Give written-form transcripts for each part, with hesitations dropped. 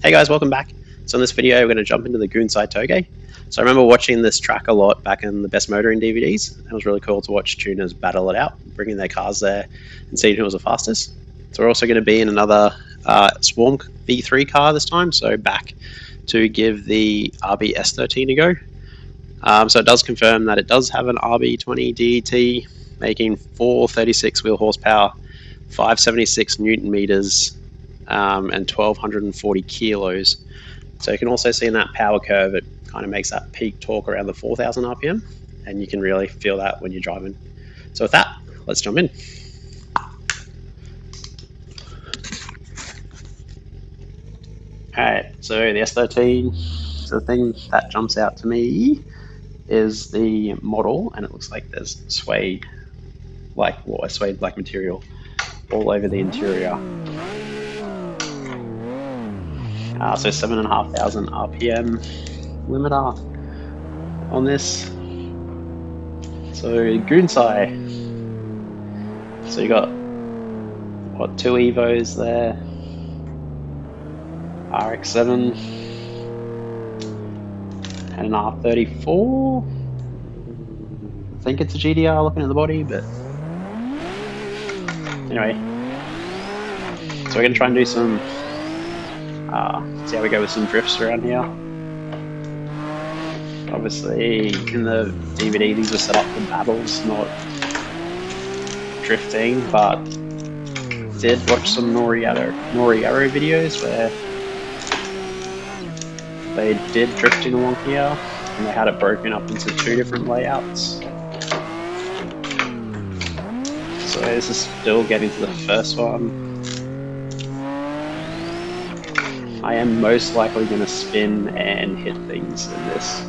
Hey guys, welcome back. So in this video, we're going to jump into the Gunsai Touge. So I remember watching this track a lot back in the best motoring DVDs. It was really cool to watch tuners battle it out, bringing their cars there and seeing who was the fastest. So we're also going to be in another Swarm V3 car this time, so back to give the RB S13 a go. So it does confirm that it does have an RB20 DET, making 436 wheel horsepower, 576 Newton meters, and 1240 kilos. So you can also see in that power curve, it kind of makes that peak torque around the 4000 RPM, and you can really feel that when you're driving. So with that, let's jump in. Alright, so the S13, so the thing that jumps out to me is the model, and it looks like there's suede, suede black material all over the interior. So 7,500 RPM limiter on this. So Gunsai. So you got what, two Evos there, RX-7 and an R34. I think it's a GDR looking at the body, but anyway. So we're gonna try and do some. See how we go with some drifts around here. Obviously, in the DVD, these were set up for battles, not drifting, but did watch some Narraz videos where they did drifting along here, and they had it broken up into two different layouts. So this is still getting to the first one. I am most likely going to spin and hit things in this,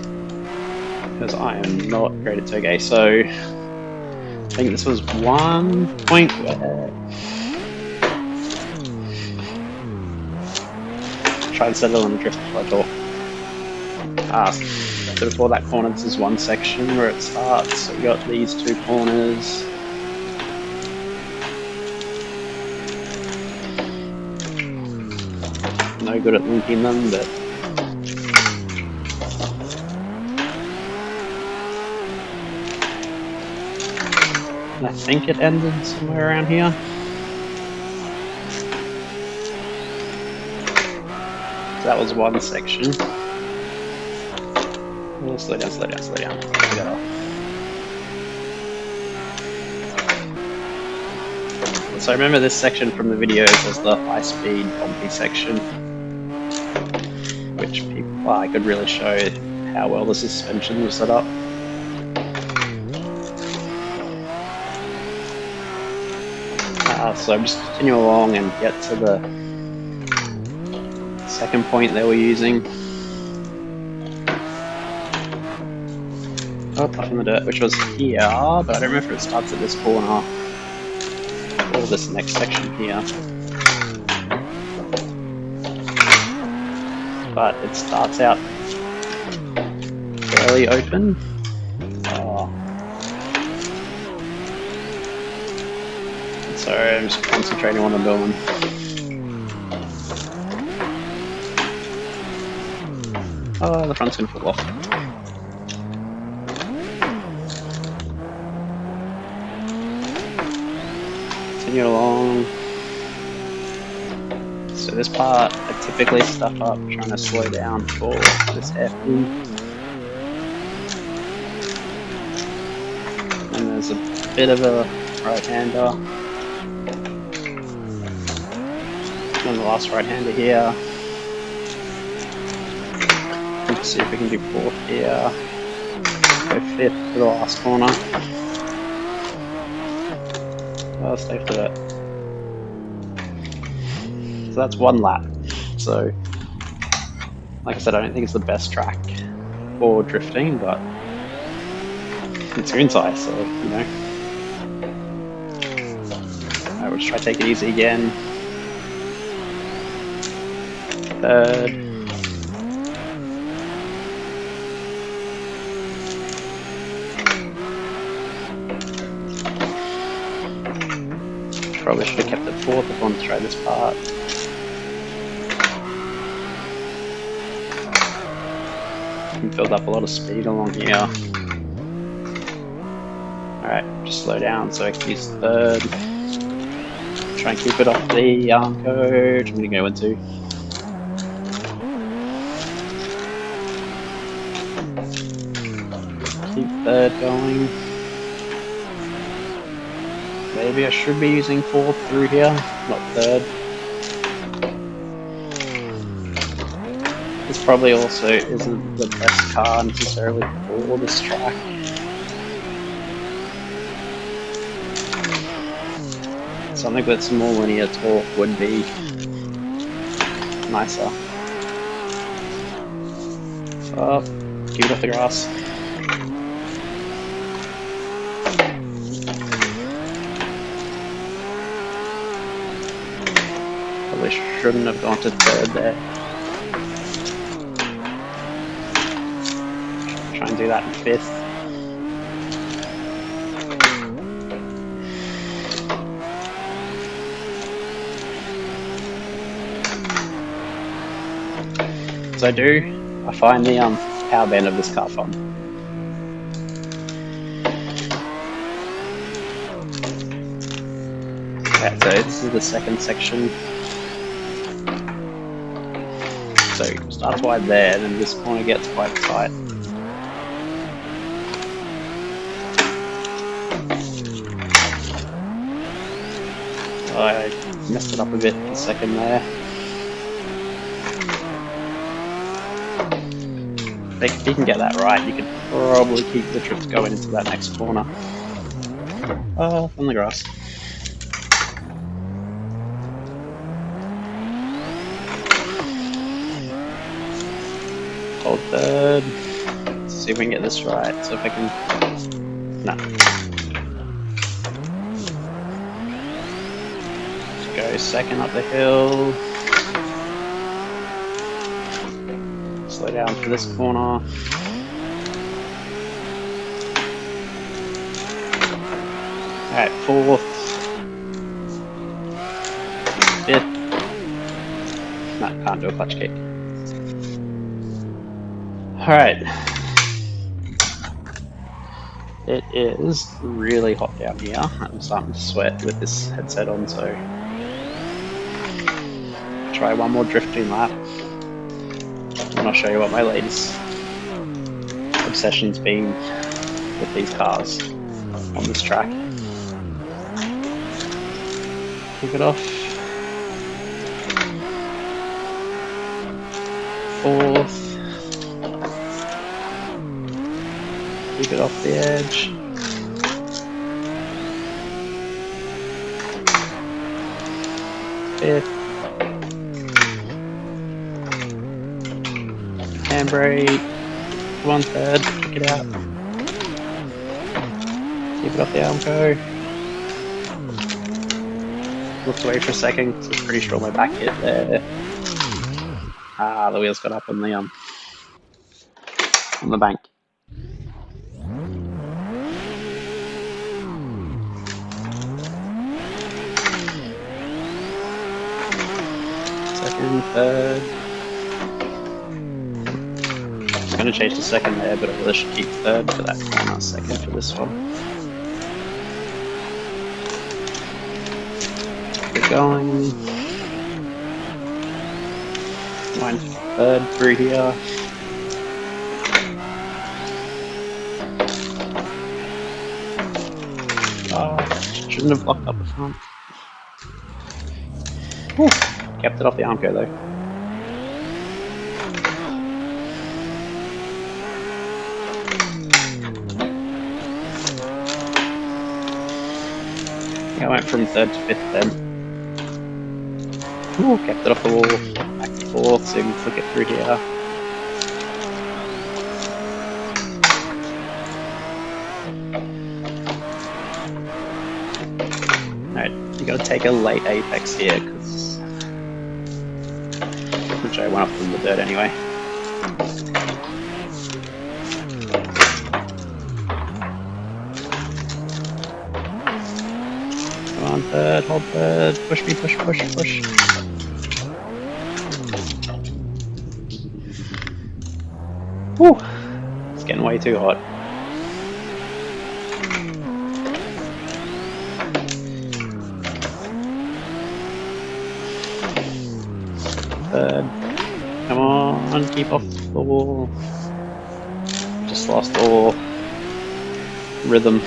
because I am not great at Touge. So I think this was one point where try and settle on the drift before I talk. So before that corner, this is one section where it starts. So we got these two corners. No good at linking them, but I think it ended somewhere around here. So that was one section. Oh, slow down, slow down, slow down. So I remember this section from the videos as the high-speed bumpy section, which people, I could really show how well the suspension was set up. So I'm just continue along and get to the second point they were using. Oh, up in the dirt, which was here, but I don't remember if it starts at this corner or this next section here. But it starts out fairly open. So I'm just concentrating on what I'm doing. Oh, the front's gonna fall off. Continue along. So this part, I typically stuff up trying to slow down for this hairpin. And there's a bit of a right-hander. And the last right-hander here. Let's see if we can do fourth here. Go fifth for the last corner. I'll stay for that. So that's one lap. So, like I said, I don't think it's the best track for drifting, but it's Gunsai, so you know. Alright, we'll just try to take it easy again. Third. Probably should have kept it fourth if I want to try this part. and build up a lot of speed along here. Alright, just slow down so I can use third. Try and keep it off the arm code. I'm going to go into. Keep third going. Maybe I should be using fourth through here, not third. This probably also isn't the best car necessarily for this track. Something with some more linear torque would be nicer. Oh, keep it off the grass. Probably shouldn't have gone to third there. Try and do that in fifth. So I find the power band of this car fun. Okay, so this is the second section. So it starts wide there, and then this corner gets quite tight. I messed it up a bit in the second there. If you can get that right, you could probably keep the trips going into that next corner. Oh, on the grass. Hold third. Let's see if we can get this right. So if I can... No. Go second up the hill. Slow down for this corner. Alright, fourth. Fifth. No, can't do a clutch kick. Alright. It is really hot down here. I'm starting to sweat with this headset on, so try one more drifting lap. And I'll show you what my latest obsession's been with these cars on this track. Kick it off. Fourth. Keep it off the edge. Fifth. Handbrake. Come on, third. Kick it out. Keep it off the arm co. Looked away for a second, so I'm pretty sure my back hit there. Ah, the wheels got up on the bank. Second, third. I'm going to change to second there, but I really should keep third for that corner, second for this one. Keep going. Line third through here. Oh, shouldn't have blocked up the front. Whew. Kept it off the armco though. I went from third to fifth then. Ooh, kept it off the wall. Back to fourth, so you can flick it through here. Alright, you gotta take a late apex here, because which I went up from the dirt anyway. Come on, third, hold third, push me, push, push, push. Whew, it's getting way too hot. Third. Come on, keep off the wall. Just lost all rhythm.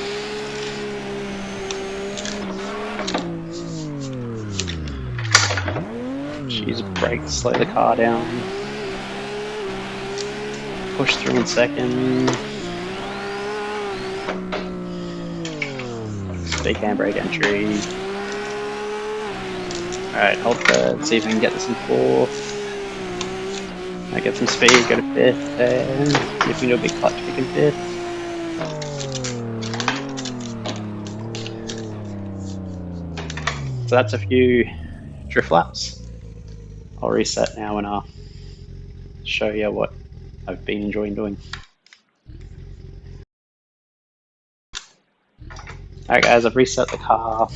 Use brake to slow the car down. Push through in second. Big handbrake entry. Alright, hold third, see if we can get this in fourth. Might get some speed, go to fifth, and see if we can do a big clutch kick in fifth. So that's a few drift laps. I'll reset now and I'll show you what I've been enjoying doing. Alright guys, I've reset the car.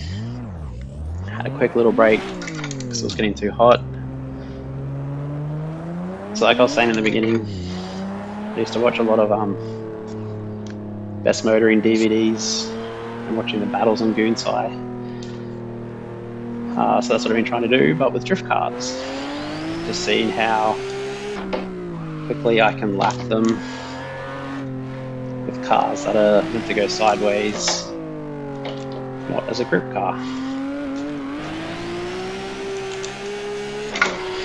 Had a quick little break because it was getting too hot. So like I was saying in the beginning, I used to watch a lot of best motoring DVDs and watching the battles on Gunsai. So that's what I've been trying to do, but with drift cars. Just seeing how quickly I can lap them with cars that are meant to go sideways, not as a grip car.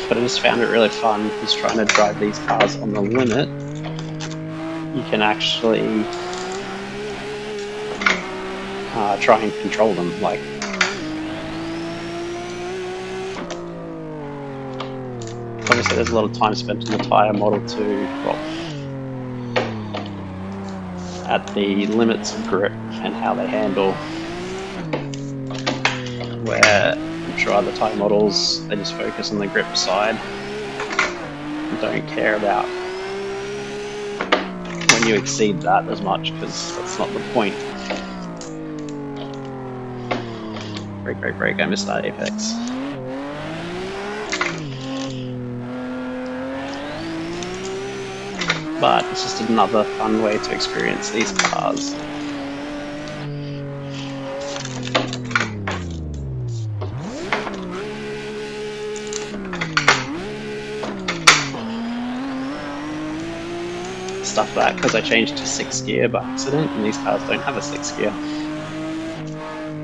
But I just found it really fun because trying to drive these cars on the limit, you can actually try and control them. Like, obviously there's a lot of time spent in the tyre model to, well, at the limits of grip and how they handle, where I'm sure other tyre models, they just focus on the grip side and don't care about when you exceed that as much, because that's not the point. Brake, I missed that apex. But it's just another fun way to experience these cars. Stuff that because I changed to 6th gear by accident, and these cars don't have a 6th gear.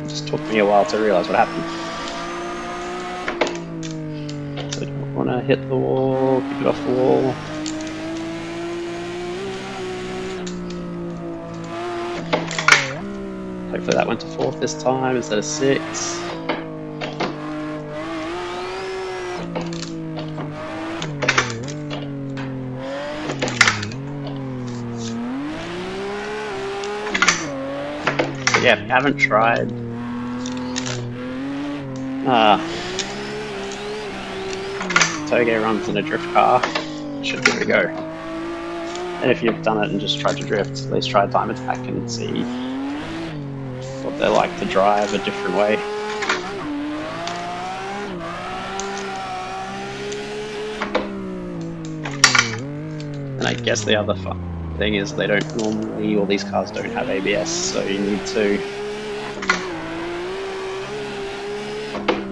It just took me a while to realize what happened. So I don't want to hit the wall, keep it off the wall. Hopefully that went to 4th this time instead of 6th. But yeah, if you haven't tried Touge runs in a drift car, should give it a go. And if you've done it and just tried to drift, at least try time attack and see what they like to drive a different way. And I guess the other fun thing is they don't normally, all these cars don't have ABS, so you need to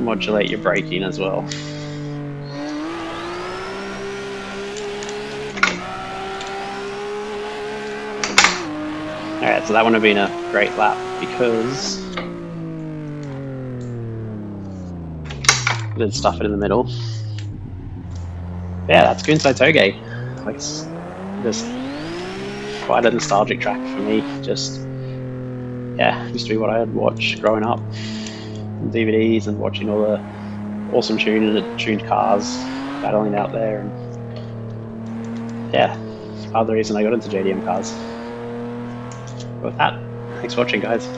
modulate your braking as well. Alright, so that would have been a great lap because I did stuff it in the middle. Yeah, that's Gunsai Touge. Like, it's just quite a nostalgic track for me. Just, yeah, used to be what I had watched growing up on DVDs and watching all the awesome tuned cars battling out there. And yeah, it's part of the reason I got into JDM cars. With that, thanks for watching, guys.